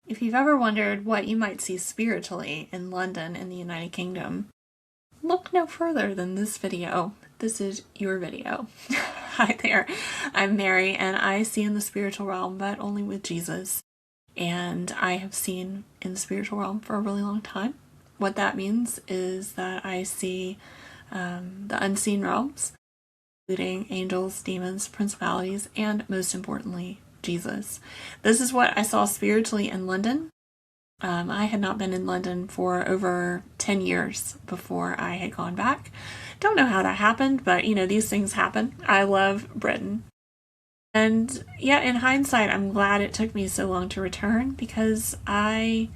If you've ever wondered what you might see spiritually in London in the United Kingdom, look no further than this video. This is your video. Hi there, I'm Mary, and I see in the spiritual realm, but only with Jesus. And I have seen in the spiritual realm for a really long time. What that means is that I see the unseen realms, including angels, demons, principalities, and most importantly, Jesus. This is what I saw spiritually in London. I had not been in London for over 10 years before I had gone back. Don't know how that happened, but these things happen. I love Britain. And yeah, in hindsight, I'm glad it took me so long to return because I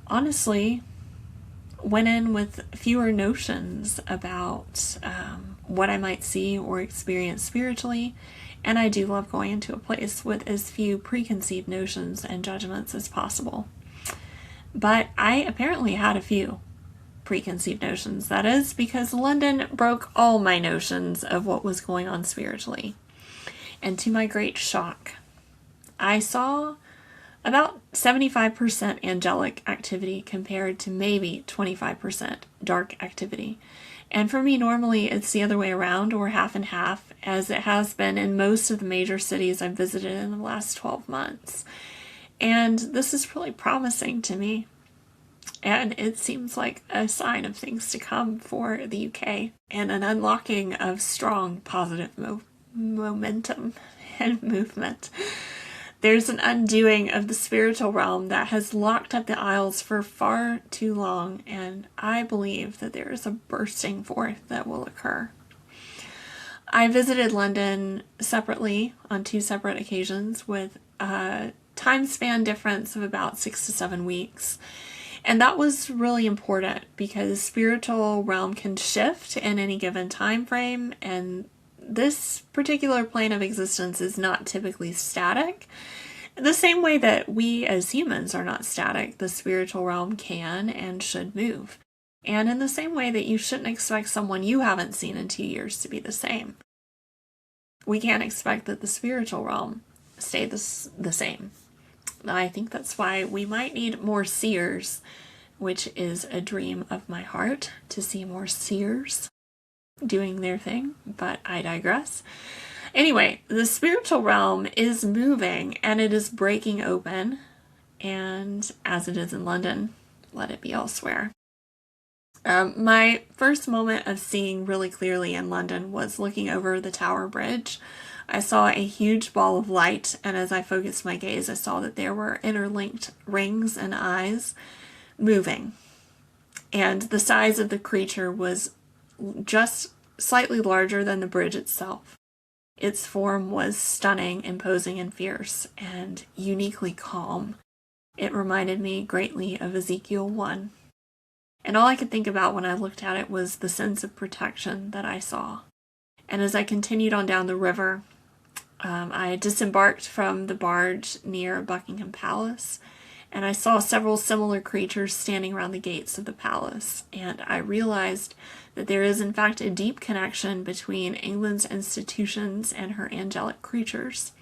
honestly went in with fewer notions about what I might see or experience spiritually. And I do love going into a place with as few preconceived notions and judgments as possible. But I apparently had a few preconceived notions. That is because London broke all my notions of what was going on spiritually. And to my great shock, I saw about 75% angelic activity compared to maybe 25% dark activity. And for me, normally it's the other way around, or half and half, as it has been in most of the major cities I've visited in the last 12 months. And this is really promising to me. And it seems like a sign of things to come for the UK and an unlocking of strong positive momentum and movement. There's an undoing of the spiritual realm that has locked up the Isles for far too long, and I believe that there is a bursting forth that will occur. I visited London separately on 2 separate occasions with a time span difference of about 6 to 7 weeks. And that was really important because the spiritual realm can shift in any given time frame, and this particular plane of existence is not typically static. The same way that we as humans are not static, the spiritual realm can and should move. And in the same way that you shouldn't expect someone you haven't seen in 2 years to be the same. We can't expect that the spiritual realm stay the same. I think that's why we might need more seers, which is a dream of my heart, to see more seers doing their thing, but I digress. Anyway, the spiritual realm is moving and it is breaking open, and as it is in London, let it be elsewhere. My first moment of seeing really clearly in London was looking over the Tower Bridge. I saw a huge ball of light, and as I focused my gaze, I saw that there were interlinked rings and eyes moving. And the size of the creature was just slightly larger than the bridge itself. Its form was stunning, imposing, and fierce, and uniquely calm. It reminded me greatly of Ezekiel 1. And all I could think about when I looked at it was the sense of protection that I saw. And as I continued on down the river, I disembarked from the barge near Buckingham Palace, and I saw several similar creatures standing around the gates of the palace, and I realized that there is in fact a deep connection between England's institutions and her angelic creatures.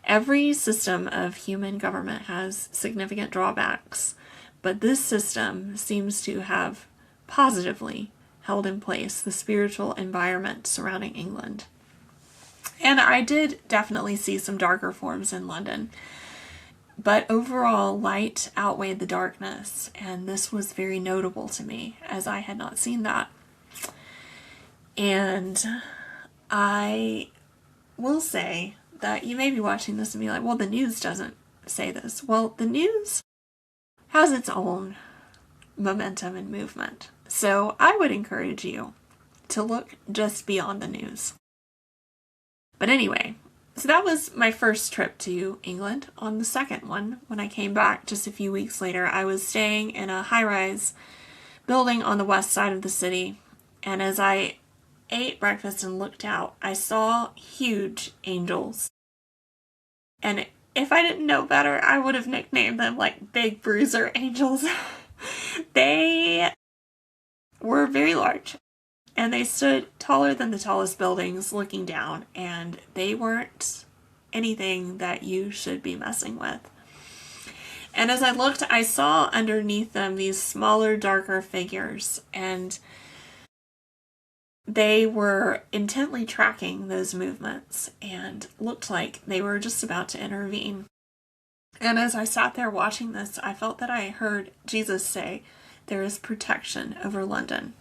Every system of human government has significant drawbacks, but this system seems to have positively held in place the spiritual environment surrounding England. And I did definitely see some darker forms in London. But overall, light outweighed the darkness, and this was very notable to me, as I had not seen that. And I will say that you may be watching this and be like, well, the news doesn't say this. Well, the news has its own momentum and movement. So I would encourage you to look just beyond the news. But anyway, so that was my first trip to England. On the second one, when I came back just a few weeks later, I was staying in a high-rise building on the west side of the city. And as I ate breakfast and looked out, I saw huge angels. And if I didn't know better, I would have nicknamed them like Big Bruiser Angels. They were very large. And they stood taller than the tallest buildings looking down, and they weren't anything that you should be messing with. And as I looked, I saw underneath them these smaller, darker figures, and they were intently tracking those movements and looked like they were just about to intervene. And as I sat there watching this, I felt that I heard Jesus say, "There is protection over London."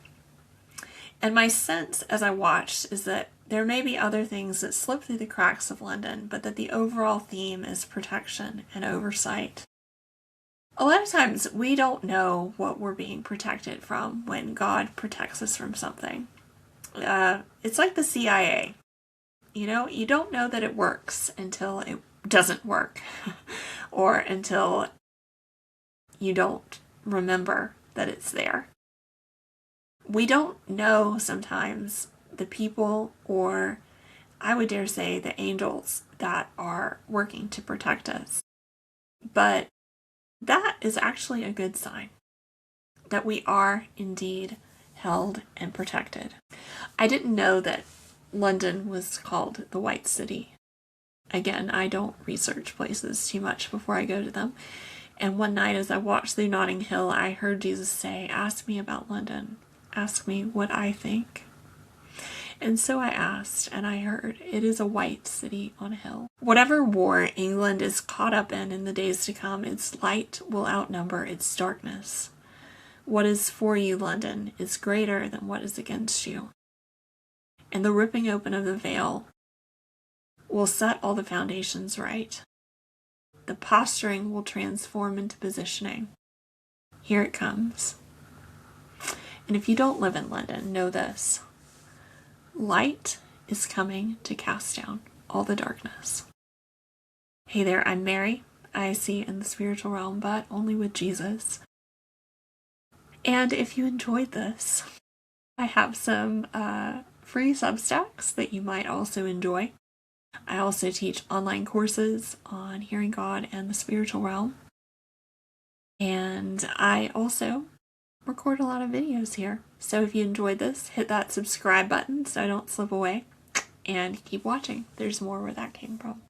And my sense as I watched is that there may be other things that slip through the cracks of London, but that the overall theme is protection and oversight. A lot of times we don't know what we're being protected from when God protects us from something. It's like the CIA. You don't know that it works until it doesn't work or until you don't remember that it's there. We don't know sometimes the people, or I would dare say the angels that are working to protect us. But that is actually a good sign that we are indeed held and protected. I didn't know that London was called the White City. Again, I don't research places too much before I go to them. And one night as I walked through Notting Hill, I heard Jesus say, "Ask me about London. Ask me what I think." And so I asked, and I heard, it is a white city on a hill. Whatever war England is caught up in the days to come, its light will outnumber its darkness. What is for you, London, is greater than what is against you. And the ripping open of the veil will set all the foundations right. The posturing will transform into positioning. Here it comes. And if you don't live in London, know this. Light is coming to cast down all the darkness. Hey there, I'm Mary. I see in the spiritual realm, but only with Jesus. And if you enjoyed this, I have some free Substacks that you might also enjoy. I also teach online courses on hearing God and the spiritual realm. And I also record a lot of videos here. So if you enjoyed this, hit that subscribe button so I don't slip away. And keep watching. There's more where that came from.